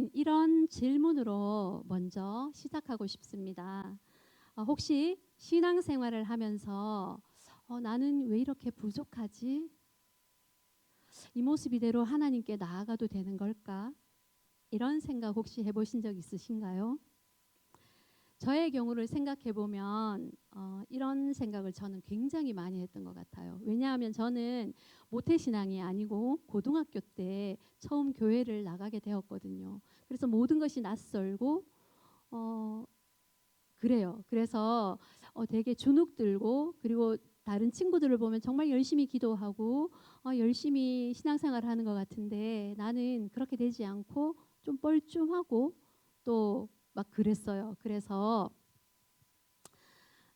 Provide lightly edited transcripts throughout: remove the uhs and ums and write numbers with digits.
저는 이런 질문으로 먼저 시작하고 싶습니다. 혹시 신앙생활을 하면서 나는 왜 이렇게 부족하지? 이 모습 이대로 하나님께 나아가도 되는 걸까? 이런 생각 혹시 해보신 적 있으신가요? 저의 경우를 생각해 보면 이런 생각을 저는 굉장히 많이 했던 것 같아요. 왜냐하면 저는 모태신앙이 아니고 고등학교 때 처음 교회를 나가게 되었거든요. 그래서 모든 것이 낯설고 어, 그래요. 그래서 되게 주눅 들고, 그리고 다른 친구들을 보면 정말 열심히 기도하고 열심히 신앙생활을 하는 것 같은데 나는 그렇게 되지 않고 좀 뻘쭘하고 또 막 그랬어요. 그래서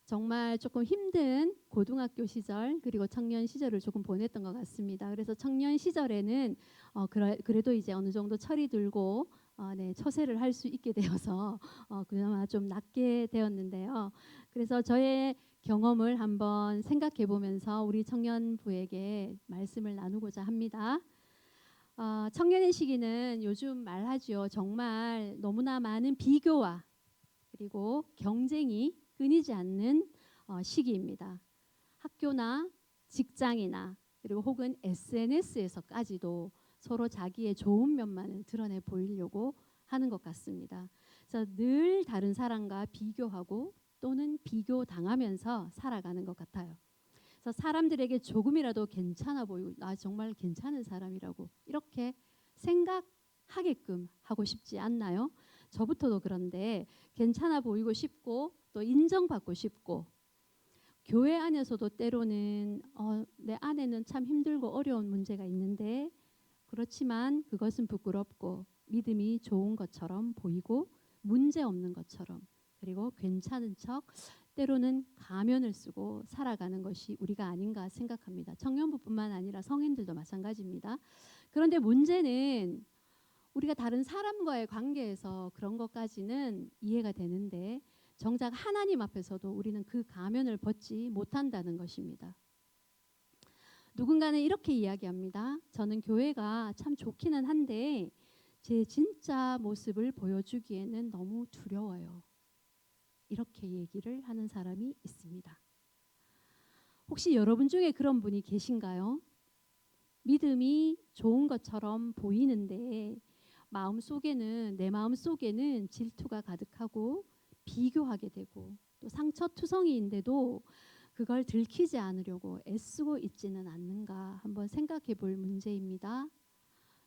정말 조금 힘든 고등학교 시절 그리고 청년 시절을 조금 보냈던 것 같습니다. 그래서 청년 시절에는 그래도 이제 어느 정도 철이 들고 네, 처세를 할 수 있게 되어서 그나마 좀 낫게 되었는데요. 그래서 저의 경험을 한번 생각해 보면서 우리 청년부에게 말씀을 나누고자 합니다. 청년의 시기는 요즘 말하죠. 정말 너무나 많은 비교와 그리고 경쟁이 끊이지 않는 시기입니다. 학교나 직장이나 그리고 혹은 SNS에서까지도 서로 자기의 좋은 면만을 드러내 보이려고 하는 것 같습니다. 그래서 늘 다른 사람과 비교하고 또는 비교당하면서 살아가는 것 같아요. 그래서 사람들에게 조금이라도 괜찮아 보이고 나 정말 괜찮은 사람이라고 이렇게 생각하게끔 하고 싶지 않나요? 저부터도 그런데 괜찮아 보이고 싶고 또 인정받고 싶고 교회 안에서도 때로는 내 안에는 참 힘들고 어려운 문제가 있는데 그렇지만 그것은 부끄럽고 믿음이 좋은 것처럼 보이고 문제 없는 것처럼 그리고 괜찮은 척 때로는 가면을 쓰고 살아가는 것이 우리가 아닌가 생각합니다. 청년부뿐만 아니라 성인들도 마찬가지입니다. 그런데 문제는 우리가 다른 사람과의 관계에서 그런 것까지는 이해가 되는데 정작 하나님 앞에서도 우리는 그 가면을 벗지 못한다는 것입니다. 누군가는 이렇게 이야기합니다. 저는 교회가 참 좋기는 한데 제 진짜 모습을 보여주기에는 너무 두려워요. 이렇게 얘기를 하는 사람이 있습니다. 혹시 여러분 중에 그런 분이 계신가요? 믿음이 좋은 것처럼 보이는데 내 마음 속에는 질투가 가득하고 비교하게 되고 또 상처투성이인데도 그걸 들키지 않으려고 애쓰고 있지는 않는가 한번 생각해 볼 문제입니다.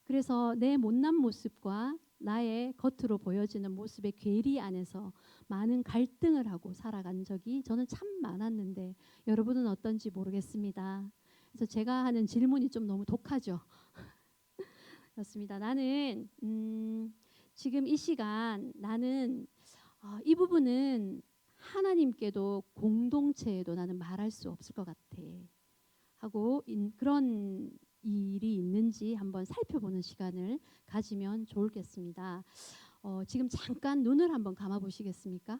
그래서 내 못난 모습과 나의 겉으로 보여지는 모습의 괴리 안에서 많은 갈등을 하고 살아간 적이 저는 참 많았는데 여러분은 어떤지 모르겠습니다. 그래서 제가 하는 질문이 좀 너무 독하죠. 그렇습니다. 나는 지금 이 시간 나는 이 부분은 하나님께도 공동체에도 나는 말할 수 없을 것 같아 하고 그런 일이 있는지 한번 살펴보는 시간을 가지면 좋겠습니다. 지금 잠깐 눈을 한번 감아 보시겠습니까?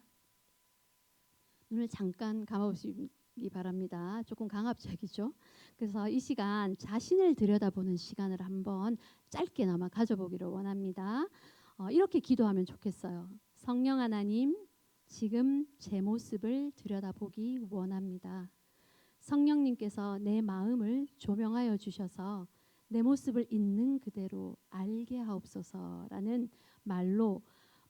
눈을 잠깐 감아 보시기 바랍니다. 조금 강압적이죠. 그래서 이 시간 자신을 들여다보는 시간을 한번 짧게나마 가져보기를 원합니다. 이렇게 기도하면 좋겠어요. 성령 하나님, 지금 제 모습을 들여다보기 원합니다. 성령님께서 내 마음을 조명하여 주셔서 내 모습을 있는 그대로 알게 하옵소서라는 말로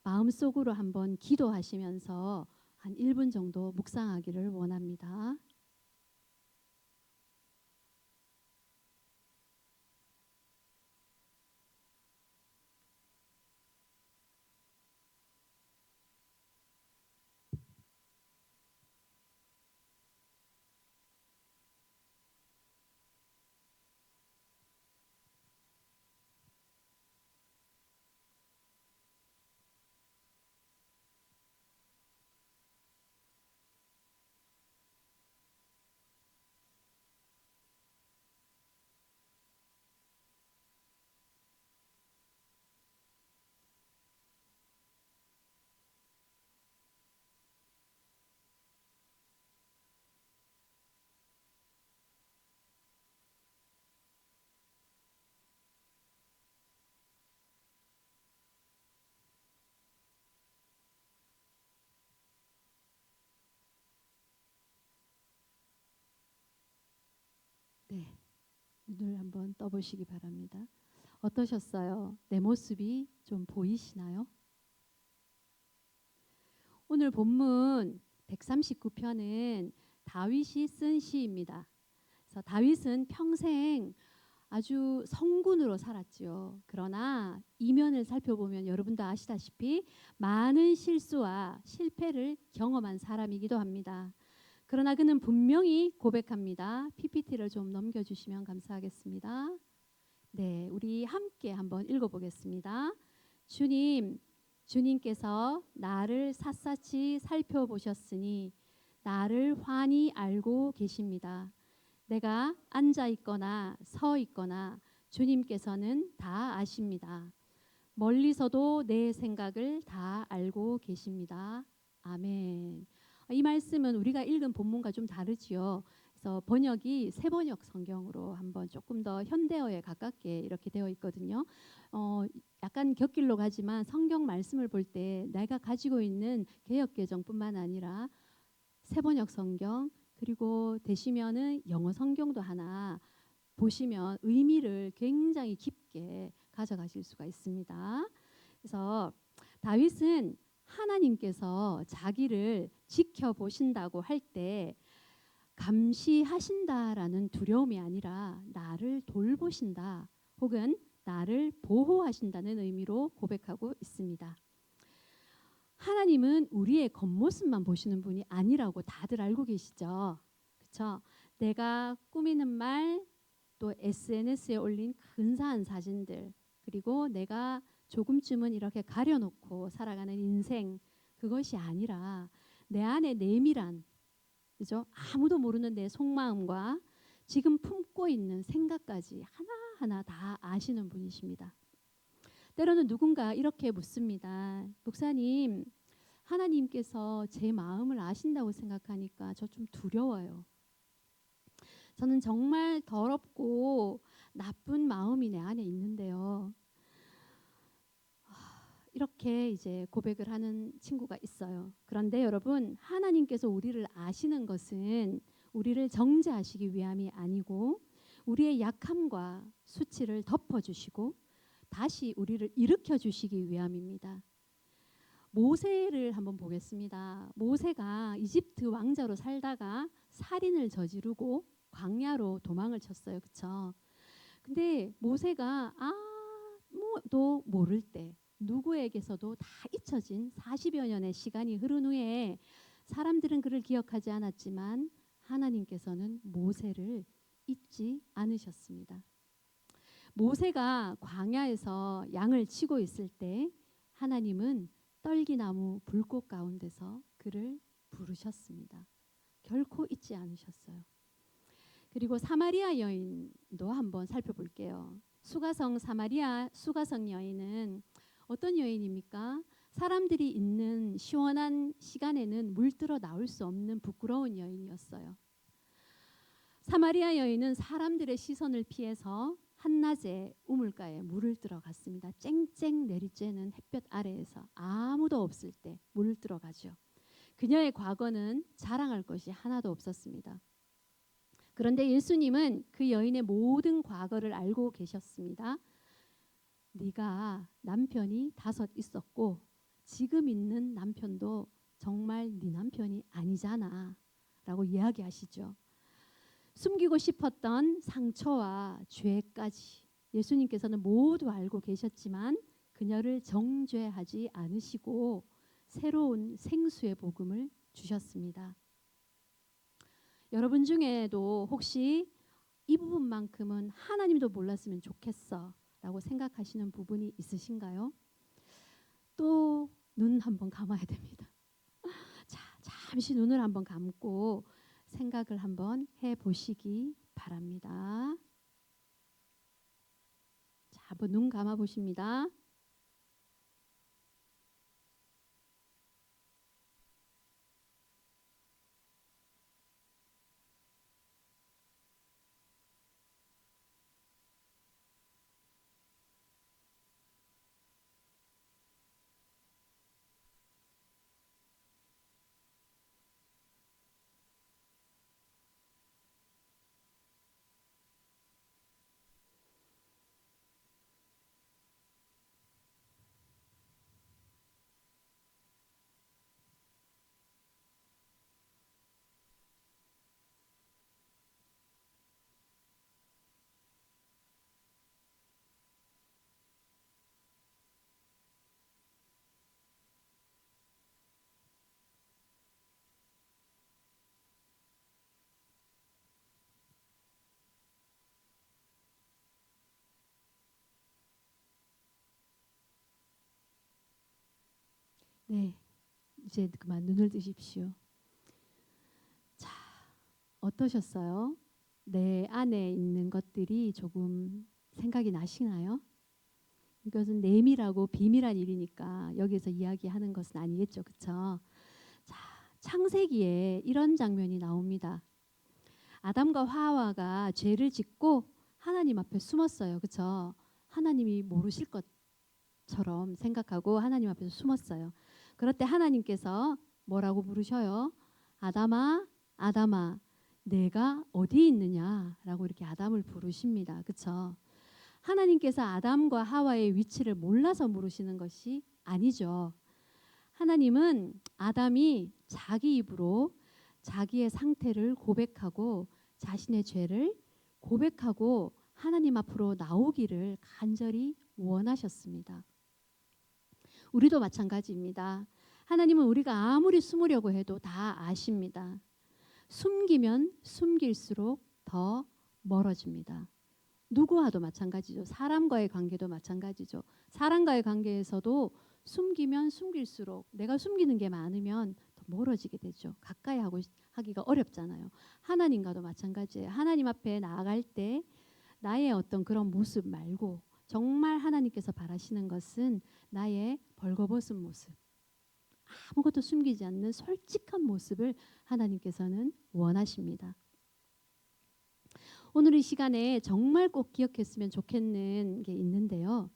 마음속으로 한번 기도하시면서 한 1분 정도 묵상하기를 원합니다. 눈을 한번 떠보시기 바랍니다. 어떠셨어요? 내 모습이 좀 보이시나요? 오늘 본문 139편은 다윗이 쓴 시입니다. 그래서 다윗은 평생 아주 성군으로 살았지요. 그러나 이면을 살펴보면 여러분도 아시다시피 많은 실수와 실패를 경험한 사람이기도 합니다. 그러나 그는 분명히 고백합니다. PPT를 좀 넘겨주시면 감사하겠습니다. 네, 우리 함께 한번 읽어보겠습니다. 주님께서 나를 샅샅이 살펴보셨으니 나를 환히 알고 계십니다. 내가 앉아 있거나 서 있거나 주님께서는 다 아십니다. 멀리서도 내 생각을 다 알고 계십니다. 아멘. 이 말씀은 우리가 읽은 본문과 좀 다르지요. 그래서 번역이 새번역 성경으로 한번 조금 더 현대어에 가깝게 이렇게 되어 있거든요. 약간 곁길로 가지만 성경 말씀을 볼 때 내가 가지고 있는 개역개정뿐만 아니라 새번역 성경 그리고 되시면은 영어 성경도 하나 보시면 의미를 굉장히 깊게 가져가실 수가 있습니다. 그래서 다윗은 하나님께서 자기를 지켜보신다고 할 때 감시하신다라는 두려움이 아니라 나를 돌보신다 혹은 나를 보호하신다는 의미로 고백하고 있습니다. 하나님은 우리의 겉모습만 보시는 분이 아니라고 다들 알고 계시죠? 그렇죠? 내가 꾸미는 말, 또 SNS에 올린 근사한 사진들, 그리고 내가 조금쯤은 이렇게 가려놓고 살아가는 인생, 그것이 아니라 내 안에 내밀한, 그죠? 아무도 모르는 내 속마음과 지금 품고 있는 생각까지 하나하나 다 아시는 분이십니다. 때로는 누군가 이렇게 묻습니다. 목사님, 하나님께서 제 마음을 아신다고 생각하니까 저 좀 두려워요. 저는 정말 더럽고 나쁜 마음이 내 안에 있는데요. 이렇게 이제 고백을 하는 친구가 있어요. 그런데 여러분, 하나님께서 우리를 아시는 것은 우리를 정죄하시기 위함이 아니고 우리의 약함과 수치를 덮어주시고 다시 우리를 일으켜 주시기 위함입니다. 모세를 한번 보겠습니다. 모세가 이집트 왕자로 살다가 살인을 저지르고 광야로 도망을 쳤어요. 그렇죠? 근데 모세가 아무도 모를 때 누구에게서도 다 잊혀진 40여 년의 시간이 흐른 후에 사람들은 그를 기억하지 않았지만 하나님께서는 모세를 잊지 않으셨습니다. 모세가 광야에서 양을 치고 있을 때 하나님은 떨기나무 불꽃 가운데서 그를 부르셨습니다. 결코 잊지 않으셨어요. 그리고 사마리아 여인도 한번 살펴볼게요. 수가성 여인은 어떤 여인입니까? 사람들이 있는 시원한 시간에는 물들어 나올 수 없는 부끄러운 여인이었어요. 사마리아 여인은 사람들의 시선을 피해서 한낮에 우물가에 물을 들어갔습니다. 쨍쨍 내리쬐는 햇볕 아래에서 아무도 없을 때 물을 들어가죠. 그녀의 과거는 자랑할 것이 하나도 없었습니다. 그런데 예수님은 그 여인의 모든 과거를 알고 계셨습니다. 네가 남편이 5 있었고 지금 있는 남편도 정말 네 남편이 아니잖아 라고 이야기하시죠. 숨기고 싶었던 상처와 죄까지 예수님께서는 모두 알고 계셨지만 그녀를 정죄하지 않으시고 새로운 생수의 복음을 주셨습니다. 여러분 중에도 혹시 이 부분만큼은 하나님도 몰랐으면 좋겠어 라고 생각하시는 부분이 있으신가요? 또 눈 한번 감아야 됩니다. 자, 잠시 눈을 한번 감고 생각을 한번 해보시기 바랍니다. 자, 한번 눈 감아 보십니다. 네, 이제 그만 눈을 뜨십시오. 자, 어떠셨어요? 내 안에 있는 것들이 조금 생각이 나시나요? 이것은 내밀하고 비밀한 일이니까 여기서 이야기하는 것은 아니겠죠, 그렇죠? 자, 창세기에 이런 장면이 나옵니다. 아담과 하와가 죄를 짓고 하나님 앞에 숨었어요, 그렇죠? 하나님이 모르실 것처럼 생각하고 하나님 앞에서 숨었어요. 그럴 때 하나님께서 뭐라고 부르셔요? 아담아, 아담아, 내가 어디 있느냐라고 이렇게 아담을 부르십니다, 그렇죠? 하나님께서 아담과 하와의 위치를 몰라서 물으시는 것이 아니죠. 하나님은 아담이 자기 입으로 자기의 상태를 고백하고 자신의 죄를 고백하고 하나님 앞으로 나오기를 간절히 원하셨습니다. 우리도 마찬가지입니다. 하나님은 우리가 아무리 숨으려고 해도 다 아십니다. 숨기면 숨길수록 더 멀어집니다. 누구와도 마찬가지죠. 사람과의 관계도 마찬가지죠. 사람과의 관계에서도 숨기면 숨길수록 내가 숨기는 게 많으면 더 멀어지게 되죠. 가까이 하기가 어렵잖아요. 하나님과도 마찬가지예요. 하나님 앞에 나아갈 때 나의 어떤 그런 모습 말고 정말 하나님께서 바라시는 것은 나의 벌거벗은 모습, 아무것도 숨기지 않는 솔직한 모습을 하나님께서는 원하십니다. 오늘 이 시간에 정말 꼭 기억했으면 좋겠는 게 있는데요.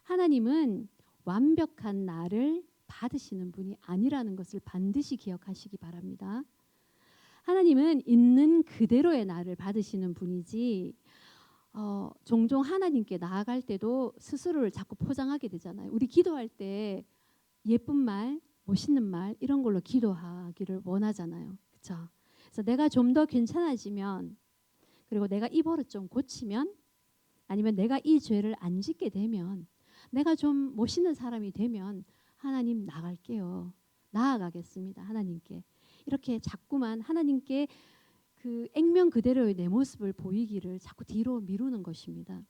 하나님은 완벽한 나를 받으시는 분이 아니라는 것을 반드시 기억하시기 바랍니다. 하나님은 있는 그대로의 나를 받으시는 분이지 종종 하나님께 나아갈 때도 스스로를 자꾸 포장하게 되잖아요. 우리 기도할 때 예쁜 말, 멋있는 말 이런 걸로 기도하기를 원하잖아요. 그렇죠? 그래서 내가 좀 더 괜찮아지면 그리고 내가 이 버릇 좀 고치면 아니면 내가 이 죄를 안 짓게 되면 내가 좀 멋있는 사람이 되면 하나님 나갈게요. 나아가겠습니다. 하나님께. 이렇게 자꾸만 하나님께 그 액면 그대로의 내 모습을 보이기를 자꾸 뒤로 미루는 것입니다.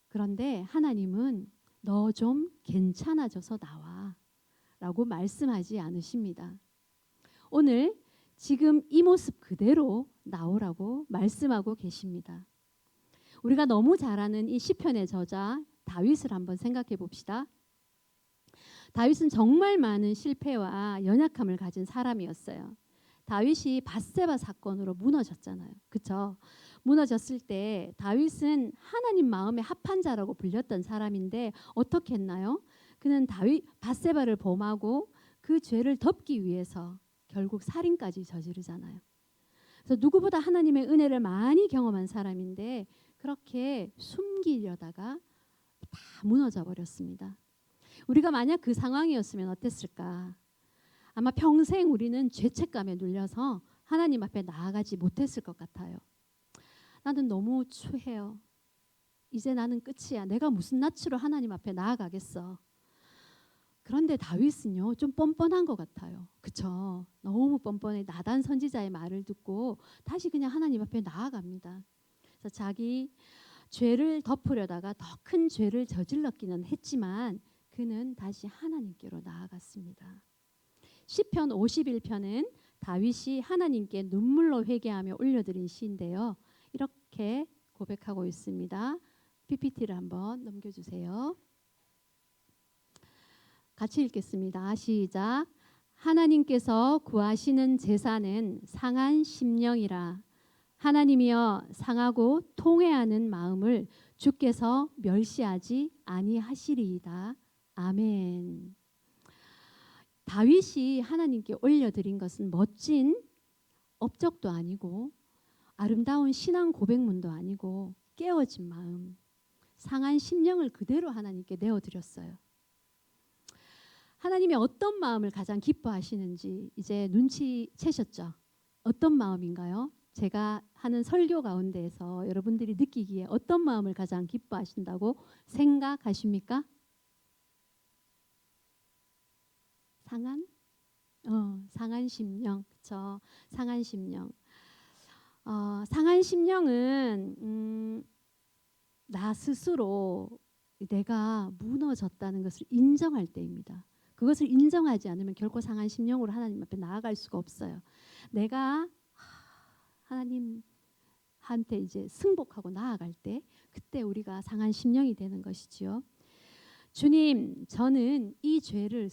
그런데 하나님은 너 좀 괜찮아져서 나와 라고 말씀하지 않으십니다. 오늘 지금 이 모습 그대로 나오라고 말씀하고 계십니다. 우리가 너무 잘 아는 이 시편의 저자 다윗을 한번 생각해 봅시다. 다윗은 정말 많은 실패와 연약함을 가진 사람이었어요. 다윗이 밧세바 사건으로 무너졌잖아요. 그렇죠? 무너졌을 때 다윗은 하나님 마음에 합한 자라고 불렸던 사람인데 어떻게 했나요? 그는 밧세바를 범하고 그 죄를 덮기 위해서 결국 살인까지 저지르잖아요. 그래서 누구보다 하나님의 은혜를 많이 경험한 사람인데 그렇게 숨기려다가 다 무너져 버렸습니다. 우리가 만약 그 상황이었으면 어땠을까? 아마 평생 우리는 죄책감에 눌려서 하나님 앞에 나아가지 못했을 것 같아요. 나는 너무 추해요. 이제 나는 끝이야. 내가 무슨 낯으로 하나님 앞에 나아가겠어. 그런데 다윗은요 좀 뻔뻔한 것 같아요. 그쵸? 너무 뻔뻔해. 나단 선지자의 말을 듣고 다시 그냥 하나님 앞에 나아갑니다. 그래서 자기 죄를 덮으려다가 더 큰 죄를 저질렀기는 했지만 그는 다시 하나님께로 나아갔습니다. 시편 51편은 다윗이 하나님께 눈물로 회개하며 올려드린 시인데요. 이렇게 고백하고 있습니다. PPT를 한번 넘겨주세요. 같이 읽겠습니다. 시작. 하나님께서 구하시는 제사는 상한 심령이라. 하나님이여 상하고 통회하는 마음을 주께서 멸시하지 아니하시리이다. 아멘. 다윗이 하나님께 올려드린 것은 멋진 업적도 아니고 아름다운 신앙 고백문도 아니고 깨어진 마음, 상한 심령을 그대로 하나님께 내어드렸어요. 하나님이 어떤 마음을 가장 기뻐하시는지 이제 눈치채셨죠? 어떤 마음인가요? 제가 하는 설교 가운데에서 여러분들이 느끼기에 어떤 마음을 가장 기뻐하신다고 생각하십니까? 상한 심령, 그렇죠? 상한 심령. 상한 심령은 나 스스로 내가 무너졌다는 것을 인정할 때입니다. 그것을 인정하지 않으면 결코 상한 심령으로 하나님 앞에 나아갈 수가 없어요. 내가 하나님한테 이제 승복하고 나아갈 때 그때 우리가 상한 심령이 되는 것이지요. 주님, 저는 이 죄를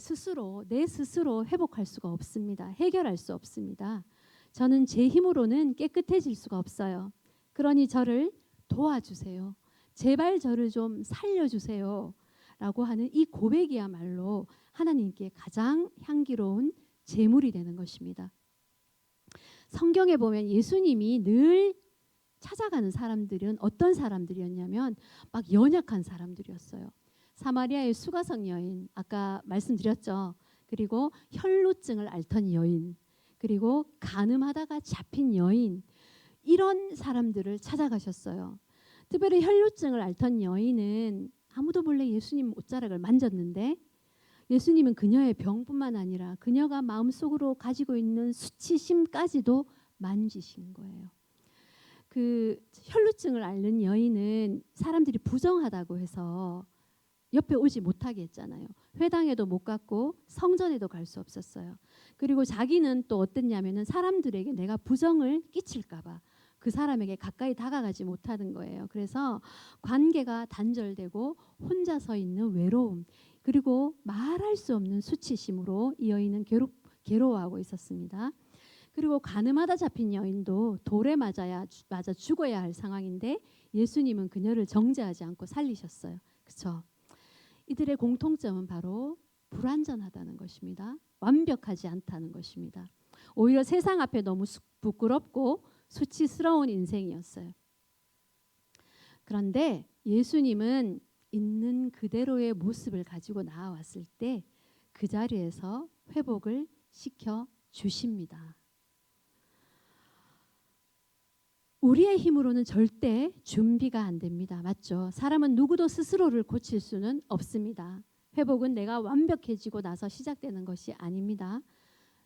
내 스스로 회복할 수가 없습니다. 해결할 수 없습니다. 저는 제 힘으로는 깨끗해질 수가 없어요. 그러니 저를 도와주세요. 제발 저를 좀 살려주세요. 라고 하는 이 고백이야말로 하나님께 가장 향기로운 제물이 되는 것입니다. 성경에 보면 예수님이 늘 찾아가는 사람들은 어떤 사람들이었냐면 막 연약한 사람들이었어요. 사마리아의 수가성 여인, 아까 말씀드렸죠. 그리고 혈루증을 앓던 여인, 그리고 간음하다가 잡힌 여인, 이런 사람들을 찾아가셨어요. 특별히 혈루증을 앓던 여인은 아무도 몰래 예수님 옷자락을 만졌는데 예수님은 그녀의 병뿐만 아니라 그녀가 마음속으로 가지고 있는 수치심까지도 만지신 거예요. 그 혈루증을 앓는 여인은 사람들이 부정하다고 해서 옆에 오지 못하게 했잖아요. 회당에도 못 갔고 성전에도 갈 수 없었어요. 그리고 자기는 또 어땠냐면은 사람들에게 내가 부정을 끼칠까 봐 그 사람에게 가까이 다가가지 못하는 거예요. 그래서 관계가 단절되고 혼자 서 있는 외로움, 그리고 말할 수 없는 수치심으로 이 여인은 괴로워하고 있었습니다. 그리고 간음하다 잡힌 여인도 돌에 맞아 죽어야 할 상황인데 예수님은 그녀를 정죄하지 않고 살리셨어요. 그렇죠? 이들의 공통점은 바로 불완전하다는 것입니다. 완벽하지 않다는 것입니다. 오히려 세상 앞에 너무 부끄럽고 수치스러운 인생이었어요. 그런데 예수님은 있는 그대로의 모습을 가지고 나아왔을 때 그 자리에서 회복을 시켜 주십니다. 우리의 힘으로는 절대 준비가 안 됩니다. 맞죠? 사람은 누구도 스스로를 고칠 수는 없습니다. 회복은 내가 완벽해지고 나서 시작되는 것이 아닙니다.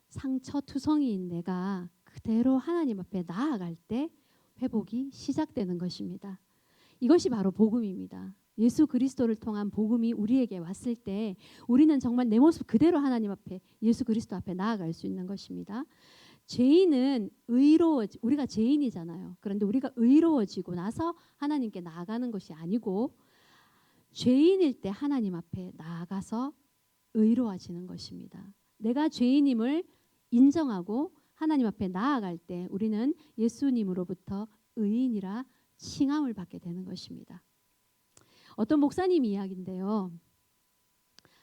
상처투성이인 내가 그대로 하나님 앞에 나아갈 때 회복이 시작되는 것입니다. 이것이 바로 복음입니다. 예수 그리스도를 통한 복음이 우리에게 왔을 때 우리는 정말 내 모습 그대로 하나님 앞에, 예수 그리스도 앞에 나아갈 수 있는 것입니다. 죄인은 우리가 죄인이잖아요. 그런데 우리가 의로워지고 나서 하나님께 나아가는 것이 아니고 죄인일 때 하나님 앞에 나아가서 의로워지는 것입니다. 내가 죄인임을 인정하고 하나님 앞에 나아갈 때 우리는 예수님으로부터 의인이라 칭함을 받게 되는 것입니다. 어떤 목사님 이야기인데요.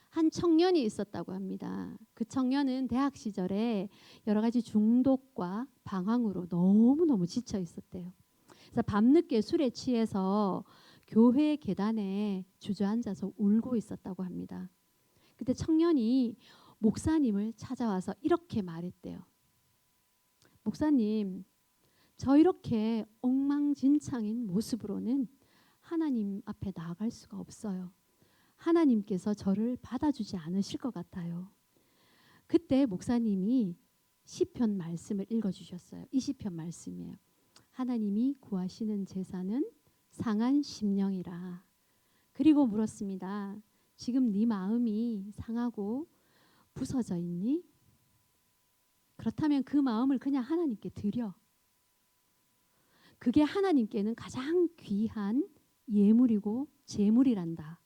한 청년이 있었다고 합니다. 그 청년은 대학 시절에 여러 가지 중독과 방황으로 너무너무 지쳐 있었대요. 그래서 밤늦게 술에 취해서 교회 계단에 주저앉아서 울고 있었다고 합니다. 그때 청년이 목사님을 찾아와서 이렇게 말했대요. 목사님, 저 이렇게 엉망진창인 모습으로는 하나님 앞에 나아갈 수가 없어요. 하나님께서 저를 받아주지 않으실 것 같아요. 그때 목사님이 시편 말씀을 읽어주셨어요. 이 시편 말씀이에요. 하나님이 구하시는 제사는 상한 심령이라. 그리고 물었습니다. 지금 네 마음이 상하고 부서져 있니? 그렇다면 그 마음을 그냥 하나님께 드려. 그게 하나님께는 가장 귀한 예물이고 제물이란다.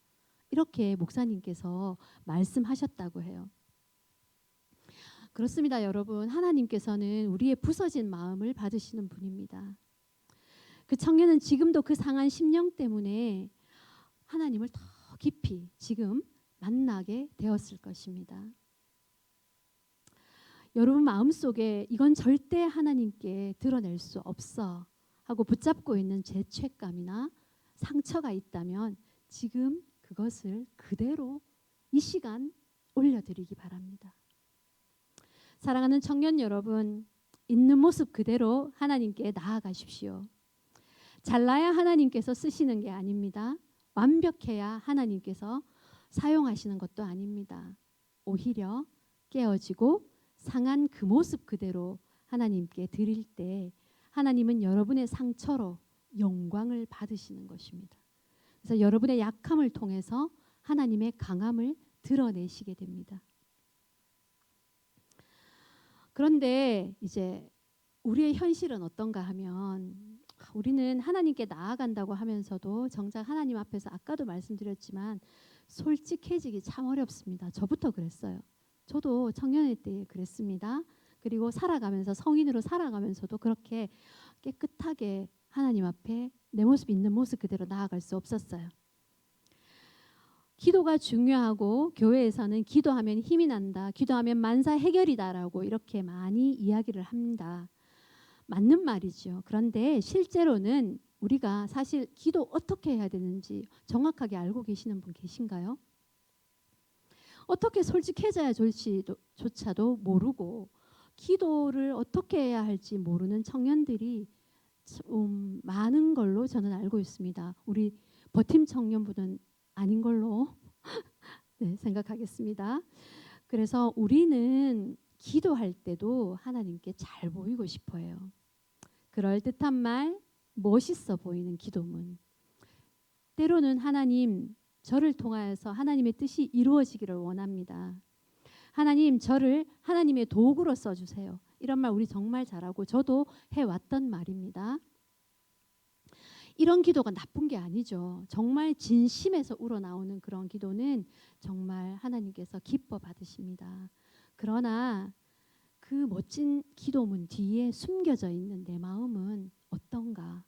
이렇게 목사님께서 말씀하셨다고 해요. 그렇습니다, 여러분. 하나님께서는 우리의 부서진 마음을 받으시는 분입니다. 그 청년은 지금도 그 상한 심령 때문에 하나님을 더 깊이 지금 만나게 되었을 것입니다. 여러분 마음속에 이건 절대 하나님께 드러낼 수 없어 하고 붙잡고 있는 죄책감이나 상처가 있다면 지금 그것을 그대로 이 시간 올려드리기 바랍니다. 사랑하는 청년 여러분, 있는 모습 그대로 하나님께 나아가십시오. 잘나야 하나님께서 쓰시는 게 아닙니다. 완벽해야 하나님께서 사용하시는 것도 아닙니다. 오히려 깨어지고 상한 그 모습 그대로 하나님께 드릴 때 하나님은 여러분의 상처로 영광을 받으시는 것입니다. 그래서 여러분의 약함을 통해서 하나님의 강함을 드러내시게 됩니다. 그런데 이제 우리의 현실은 어떤가 하면 우리는 하나님께 나아간다고 하면서도 정작 하나님 앞에서 아까도 말씀드렸지만 솔직해지기 참 어렵습니다. 저부터 그랬어요. 저도 청년의 때에 그랬습니다. 그리고 살아가면서 성인으로 살아가면서도 그렇게 깨끗하게 하나님 앞에 내 모습 있는 모습 그대로 나아갈 수 없었어요. 기도가 중요하고 교회에서는 기도하면 힘이 난다. 기도하면 만사 해결이다라고 이렇게 많이 이야기를 합니다. 맞는 말이죠. 그런데 실제로는 우리가 사실 기도 어떻게 해야 되는지 정확하게 알고 계시는 분 계신가요? 어떻게 솔직해져야 좋을지조차도 모르고 기도를 어떻게 해야 할지 모르는 청년들이 많은 걸로 저는 알고 있습니다. 우리 버팀 청년분은 아닌 걸로 네, 생각하겠습니다. 그래서 우리는 기도할 때도 하나님께 잘 보이고 싶어요. 그럴듯한 말, 멋있어 보이는 기도문. 때로는 하나님, 저를 통하여서 하나님의 뜻이 이루어지기를 원합니다. 하나님, 저를 하나님의 도구로 써주세요. 이런 말 우리 정말 잘하고 저도 해왔던 말입니다. 이런 기도가 나쁜 게 아니죠. 정말 진심에서 우러나오는 그런 기도는 정말 하나님께서 기뻐 받으십니다. 그러나 그 멋진 기도문 뒤에 숨겨져 있는 내 마음은 어떤가?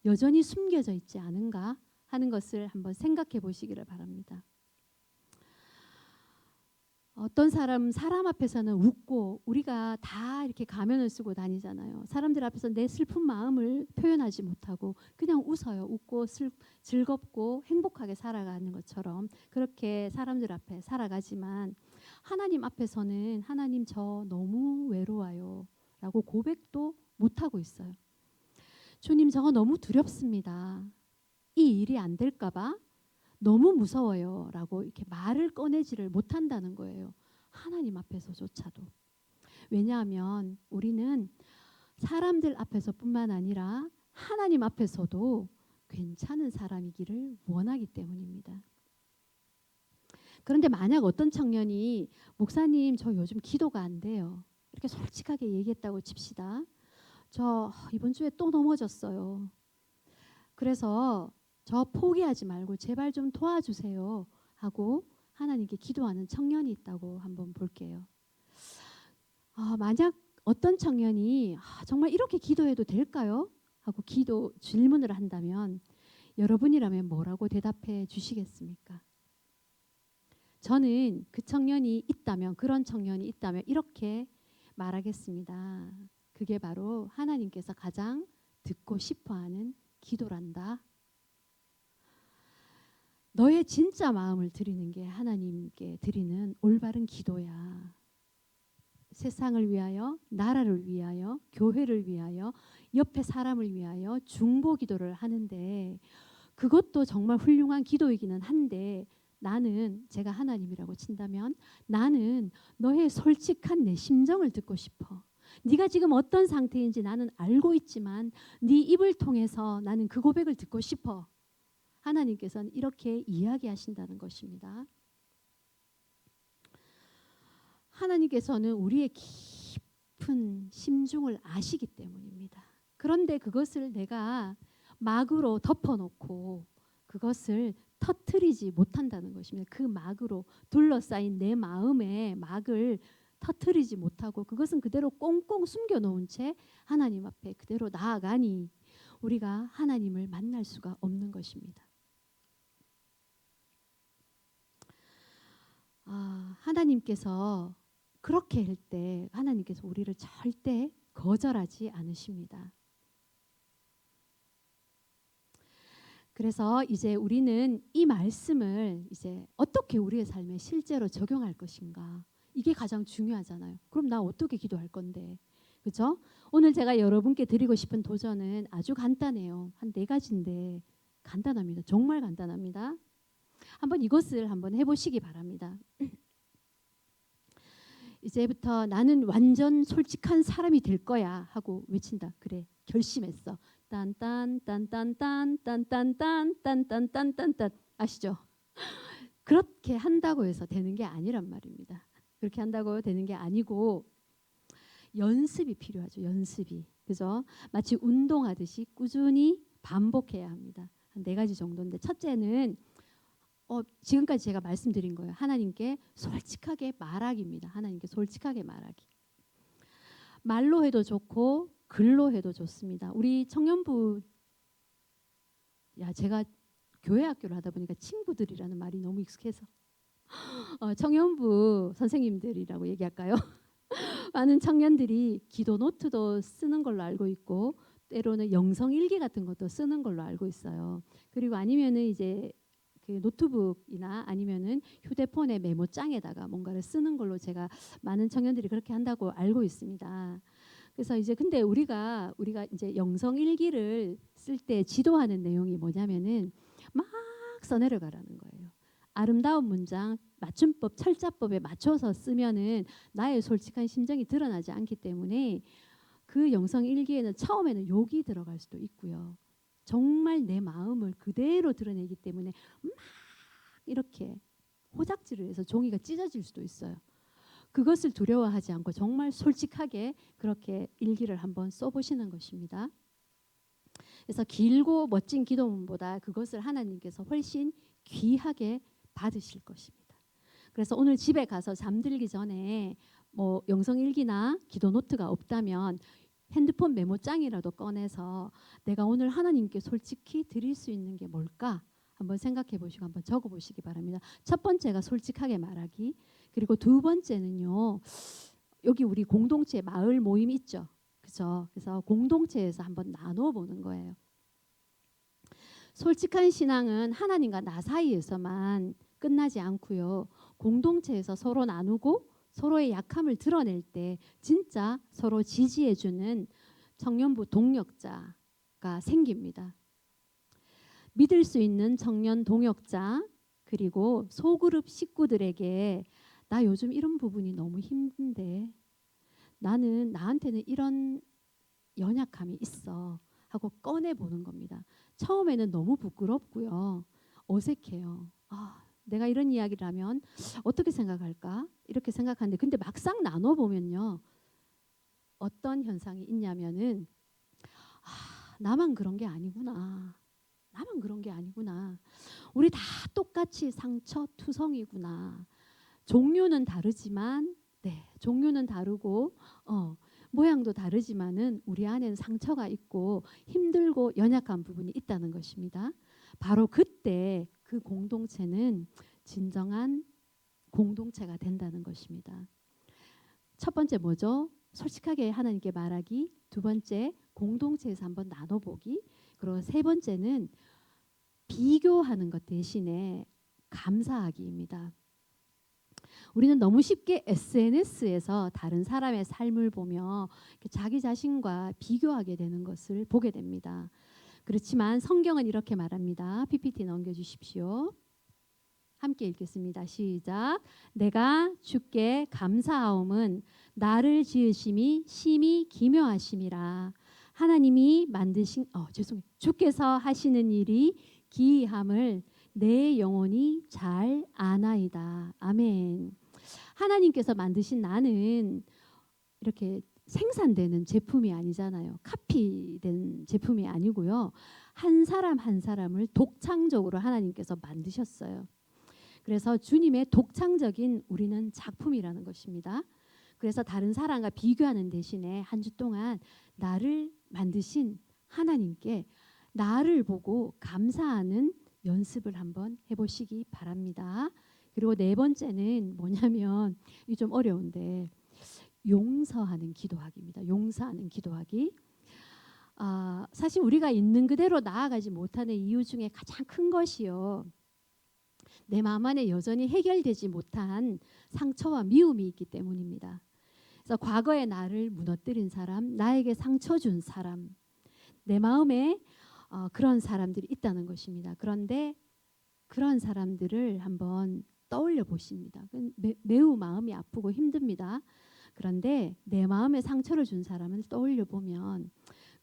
여전히 숨겨져 있지 않은가 하는 것을 한번 생각해 보시기를 바랍니다. 어떤 사람 앞에서는 웃고 우리가 다 이렇게 가면을 쓰고 다니잖아요. 사람들 앞에서 내 슬픈 마음을 표현하지 못하고 그냥 웃어요. 웃고 즐겁고 행복하게 살아가는 것처럼 그렇게 사람들 앞에 살아가지만 하나님 앞에서는 하나님 저 너무 외로워요 라고 고백도 못하고 있어요. 주님 저거 너무 두렵습니다. 이 일이 안 될까 봐 너무 무서워요 라고 이렇게 말을 꺼내지를 못한다는 거예요. 하나님 앞에서조차도. 왜냐하면 우리는 사람들 앞에서뿐만 아니라 하나님 앞에서도 괜찮은 사람이기를 원하기 때문입니다. 그런데 만약 어떤 청년이 목사님 저 요즘 기도가 안 돼요. 이렇게 솔직하게 얘기했다고 칩시다. 저 이번 주에 또 넘어졌어요. 그래서 저 포기하지 말고 제발 좀 도와주세요 하고 하나님께 기도하는 청년이 있다고 한번 볼게요. 만약 어떤 청년이 정말 이렇게 기도해도 될까요? 하고 질문을 한다면 여러분이라면 뭐라고 대답해 주시겠습니까? 저는 그 청년이 있다면 그런 청년이 있다면 이렇게 말하겠습니다. 그게 바로 하나님께서 가장 듣고 싶어하는 기도란다. 너의 진짜 마음을 드리는 게 하나님께 드리는 올바른 기도야. 세상을 위하여, 나라를 위하여, 교회를 위하여, 옆에 사람을 위하여 중보 기도를 하는데 그것도 정말 훌륭한 기도이기는 한데 나는 제가 하나님이라고 친다면 나는 너의 솔직한 내 심정을 듣고 싶어. 네가 지금 어떤 상태인지 나는 알고 있지만 네 입을 통해서 나는 그 고백을 듣고 싶어. 하나님께서는 이렇게 이야기하신다는 것입니다. 하나님께서는 우리의 깊은 심중을 아시기 때문입니다. 그런데 그것을 내가 막으로 덮어놓고 그것을 터뜨리지 못한다는 것입니다. 그 막으로 둘러싸인 내 마음의 막을 터뜨리지 못하고 그것은 그대로 꽁꽁 숨겨놓은 채 하나님 앞에 그대로 나아가니 우리가 하나님을 만날 수가 없는 것입니다. 하나님께서 그렇게 할 때 하나님께서 우리를 절대 거절하지 않으십니다. 그래서 이제 우리는 이 말씀을 이제 어떻게 우리의 삶에 실제로 적용할 것인가 이게 가장 중요하잖아요. 그럼 나 어떻게 기도할 건데, 그렇죠? 오늘 제가 여러분께 드리고 싶은 도전은 아주 간단해요. 한 4가지인데 간단합니다. 정말 간단합니다. 한번 이것을 한번 해보시기 바랍니다. 이제부터 나는 완전 솔직한 사람이 될 거야 하고 외친다. 그래, 결심했어. 딴딴딴딴딴딴딴딴딴딴딴딴 아시죠? 그렇게 한다고 해서 되는 게 아니란 말입니다. 그렇게 한다고 되는 게 아니고 연습이 필요하죠. 연습이. 그죠? 마치 운동하듯이 꾸준히 반복해야 합니다. 한 4가지 정도인데 첫째는 지금까지 제가 말씀드린 거예요. 하나님께 솔직하게 말하기입니다. 하나님께 솔직하게 말하기. 말로 해도 좋고 글로 해도 좋습니다. 우리 청년부 제가 교회 학교를 하다 보니까 친구들이라는 말이 너무 익숙해서 청년부 선생님들이라고 얘기할까요? 많은 청년들이 기도 노트도 쓰는 걸로 알고 있고 때로는 영성 일기 같은 것도 쓰는 걸로 알고 있어요. 그리고 아니면은 이제 그 노트북이나 아니면은 휴대폰의 메모장에다가 뭔가를 쓰는 걸로 제가 많은 청년들이 그렇게 한다고 알고 있습니다. 그래서 이제 근데 우리가 이제 영성 일기를 쓸 때 지도하는 내용이 뭐냐면은 막 써내려가라는 거예요. 아름다운 문장, 맞춤법, 철자법에 맞춰서 쓰면은 나의 솔직한 심정이 드러나지 않기 때문에 그 영성 일기에는 처음에는 욕이 들어갈 수도 있고요. 정말 내 마음을 그대로 드러내기 때문에 막 이렇게 호작질을 해서 종이가 찢어질 수도 있어요. 그것을 두려워하지 않고 정말 솔직하게 그렇게 일기를 한번 써보시는 것입니다. 그래서 길고 멋진 기도문보다 그것을 하나님께서 훨씬 귀하게 받으실 것입니다. 그래서 오늘 집에 가서 잠들기 전에 뭐 영성일기나 기도 노트가 없다면 핸드폰 메모장이라도 꺼내서 내가 오늘 하나님께 솔직히 드릴 수 있는 게 뭘까? 한번 생각해 보시고 한번 적어 보시기 바랍니다. 첫 번째가 솔직하게 말하기. 그리고 두 번째는요. 여기 우리 공동체 마을 모임 있죠. 그죠? 그래서 공동체에서 한번 나눠 보는 거예요. 솔직한 신앙은 하나님과 나 사이에서만 끝나지 않고요. 공동체에서 서로 나누고 서로의 약함을 드러낼 때 진짜 서로 지지해주는 청년부 동역자가 생깁니다. 믿을 수 있는 청년 동역자 그리고 소그룹 식구들에게 나 요즘 이런 부분이 너무 힘든데 나한테는 이런 연약함이 있어 하고 꺼내보는 겁니다. 처음에는 너무 부끄럽고요. 어색해요. 내가 이런 이야기를 하면 어떻게 생각할까? 이렇게 생각하는데 근데 막상 나눠보면요. 어떤 현상이 있냐면은 나만 그런 게 아니구나. 나만 그런 게 아니구나. 우리 다 똑같이 상처투성이구나. 종류는 다르지만 종류는 다르고 모양도 다르지만은 우리 안에는 상처가 있고 힘들고 연약한 부분이 있다는 것입니다. 바로 그때 그 공동체는 진정한 공동체가 된다는 것입니다. 첫 번째 뭐죠? 솔직하게 하나님께 말하기. 두 번째 공동체에서 한번 나눠보기. 그리고 세 번째는 비교하는 것 대신에 감사하기입니다. 우리는 너무 쉽게 SNS에서 다른 사람의 삶을 보며 자기 자신과 비교하게 되는 것을 보게 됩니다. 그렇지만 성경은 이렇게 말합니다. PPT 넘겨주십시오. 함께 읽겠습니다. 시작. 내가 주께 감사하옴은 나를 지으심이 심히 기묘하심이라. 하나님이 만드신 주께서 하시는 일이 기이함을 내 영혼이 잘 아나이다. 아멘. 하나님께서 만드신 나는 이렇게 생산되는 제품이 아니잖아요. 카피된 제품이 아니고요. 한 사람 한 사람을 독창적으로 하나님께서 만드셨어요. 그래서 주님의 독창적인 우리는 작품이라는 것입니다. 그래서 다른 사람과 비교하는 대신에 한 주 동안 나를 만드신 하나님께 나를 보고 감사하는 연습을 한번 해보시기 바랍니다. 그리고 네 번째는 뭐냐면 이 좀 어려운데 용서하는 기도하기입니다. 용서하는 기도하기. 사실 우리가 있는 그대로 나아가지 못하는 이유 중에 가장 큰 것이요. 내 마음 안에 여전히 해결되지 못한 상처와 미움이 있기 때문입니다. 그래서 과거의 나를 무너뜨린 사람, 나에게 상처 준 사람, 내 마음에 그런 사람들이 있다는 것입니다. 그런데 그런 사람들을 한번 떠올려 보십니다. 매우 마음이 아프고 힘듭니다. 그런데 내 마음에 상처를 준 사람을 떠올려 보면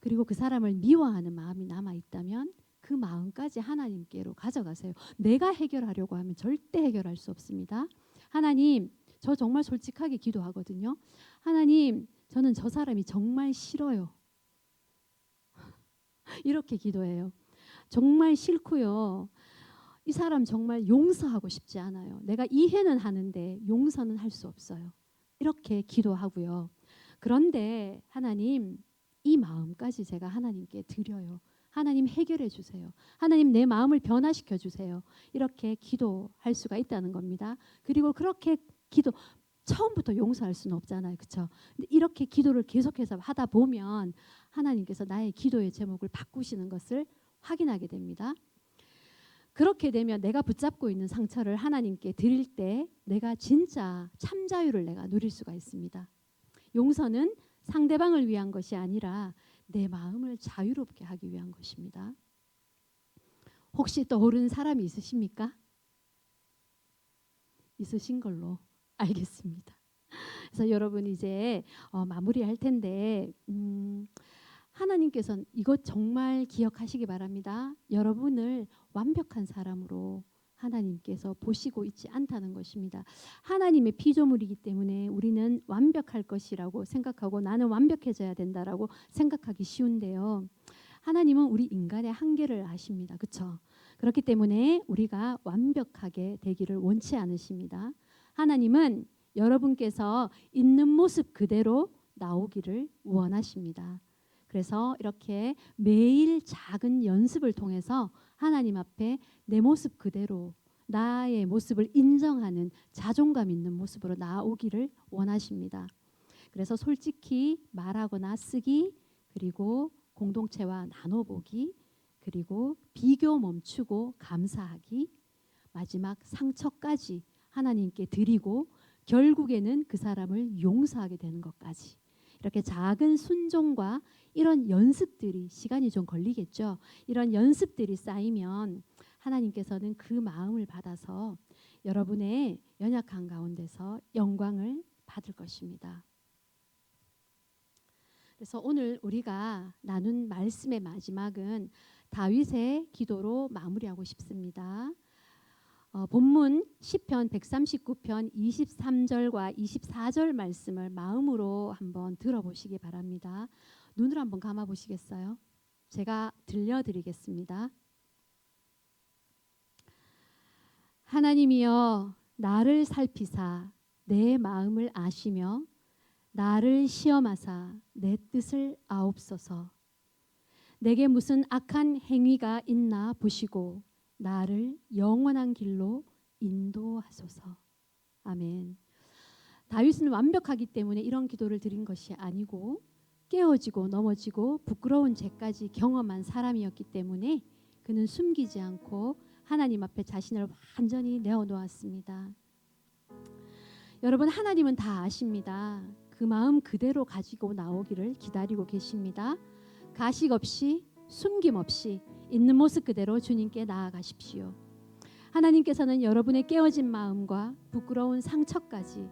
그리고 그 사람을 미워하는 마음이 남아 있다면 그 마음까지 하나님께로 가져가세요. 내가 해결하려고 하면 절대 해결할 수 없습니다. 하나님, 저 정말 솔직하게 기도하거든요. 하나님, 저는 저 사람이 정말 싫어요. 이렇게 기도해요. 정말 싫고요. 이 사람 정말 용서하고 싶지 않아요. 내가 이해는 하는데 용서는 할 수 없어요. 이렇게 기도하고요. 그런데 하나님, 이 마음까지 제가 하나님께 드려요. 하나님 해결해 주세요. 하나님 내 마음을 변화시켜 주세요. 이렇게 기도할 수가 있다는 겁니다. 그리고 그렇게 기도 처음부터 용서할 수는 없잖아요. 그렇죠? 근데 이렇게 기도를 계속해서 하다 보면 하나님께서 나의 기도의 제목을 바꾸시는 것을 확인하게 됩니다. 그렇게 되면 내가 붙잡고 있는 상처를 하나님께 드릴 때 내가 진짜 참 자유를 내가 누릴 수가 있습니다. 용서는 상대방을 위한 것이 아니라 내 마음을 자유롭게 하기 위한 것입니다. 혹시 떠오르는 사람이 있으십니까? 있으신 걸로 알겠습니다. 그래서 여러분 이제 마무리할 텐데 하나님께서는 이것 정말 기억하시기 바랍니다. 여러분을 완벽한 사람으로 하나님께서 보시고 있지 않다는 것입니다. 하나님의 피조물이기 때문에 우리는 완벽할 것이라고 생각하고 나는 완벽해져야 된다라고 생각하기 쉬운데요. 하나님은 우리 인간의 한계를 아십니다. 그렇죠? 그렇기 때문에 우리가 완벽하게 되기를 원치 않으십니다. 하나님은 여러분께서 있는 모습 그대로 나오기를 원하십니다. 그래서 이렇게 매일 작은 연습을 통해서 하나님 앞에 내 모습 그대로 나의 모습을 인정하는 자존감 있는 모습으로 나오기를 원하십니다. 그래서 솔직히 말하거나 쓰기, 그리고 공동체와 나눠보기, 그리고 비교 멈추고 감사하기, 마지막 상처까지 하나님께 드리고 결국에는 그 사람을 용서하게 되는 것까지, 이렇게 작은 순종과 이런 연습들이 시간이 좀 걸리겠죠. 이런 연습들이 쌓이면 하나님께서는 그 마음을 받아서 여러분의 연약한 가운데서 영광을 받을 것입니다. 그래서 오늘 우리가 나눈 말씀의 마지막은 다윗의 기도로 마무리하고 싶습니다. 본문 시편 139편 23절과 24절 말씀을 마음으로 한번 들어보시기 바랍니다. 눈을 한번 감아 보시겠어요? 제가 들려드리겠습니다. 하나님이여 나를 살피사 내 마음을 아시며 나를 시험하사 내 뜻을 아옵소서. 내게 무슨 악한 행위가 있나 보시고 나를 영원한 길로 인도하소서. 아멘. 다윗은 완벽하기 때문에 이런 기도를 드린 것이 아니고 깨어지고 넘어지고 부끄러운 죄까지 경험한 사람이었기 때문에 그는 숨기지 않고 하나님 앞에 자신을 완전히 내어놓았습니다. 여러분, 하나님은 다 아십니다. 그 마음 그대로 가지고 나오기를 기다리고 계십니다. 가식 없이 숨김 없이 있는 모습 그대로 주님께 나아가십시오. 하나님께서는 여러분의 깨어진 마음과 부끄러운 상처까지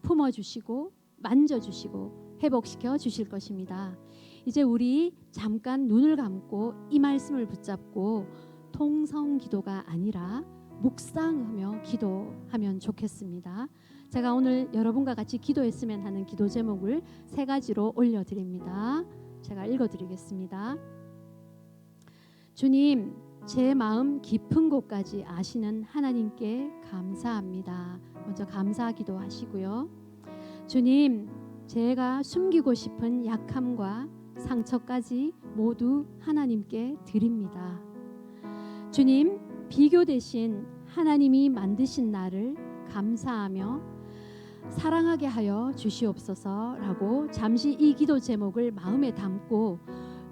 품어주시고 만져주시고 회복시켜 주실 것입니다. 이제 우리 잠깐 눈을 감고 이 말씀을 붙잡고 통성 기도가 아니라 묵상하며 기도하면 좋겠습니다. 제가 오늘 여러분과 같이 기도했으면 하는 기도 제목을 3가지로 올려드립니다. 제가 읽어드리겠습니다. 주님, 제 마음 깊은 곳까지 아시는 하나님께 감사합니다. 먼저 감사 기도하시고요. 주님, 제가 숨기고 싶은 약함과 상처까지 모두 하나님께 드립니다. 주님, 비교 대신 하나님이 만드신 나를 감사하며 사랑하게 하여 주시옵소서라고 잠시 이 기도 제목을 마음에 담고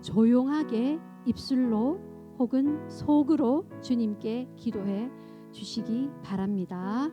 조용하게 입술로 혹은 속으로 주님께 기도해 주시기 바랍니다.